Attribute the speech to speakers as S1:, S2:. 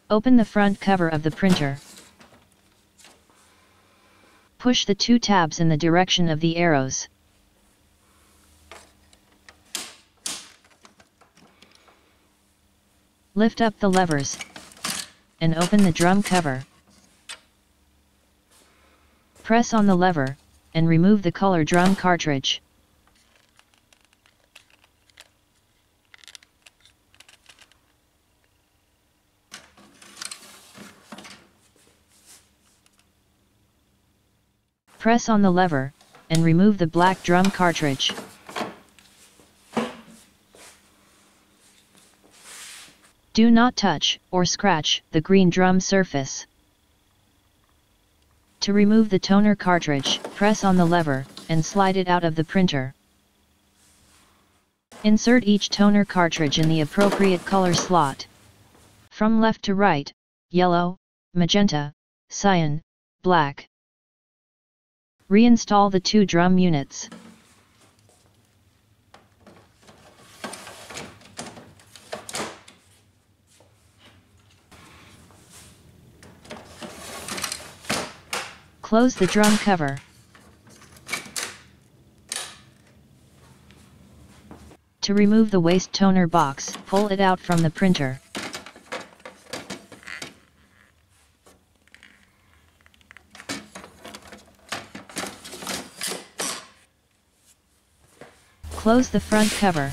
S1: Open the front cover of the printer. Push the two tabs in the direction of the arrows. Lift up the levers and open the drum cover. Press on the lever and remove the color drum cartridge. Press on the lever and remove the black drum cartridge. Do not touch or scratch the green drum surface. To remove the toner cartridge, press on the lever and slide it out of the printer. Insert each toner cartridge in the appropriate color slot. From left to right: yellow, magenta, cyan, black. Reinstall the two drum units. Close the drum cover. To remove the waste toner box, pull it out from the printer. Close the front cover.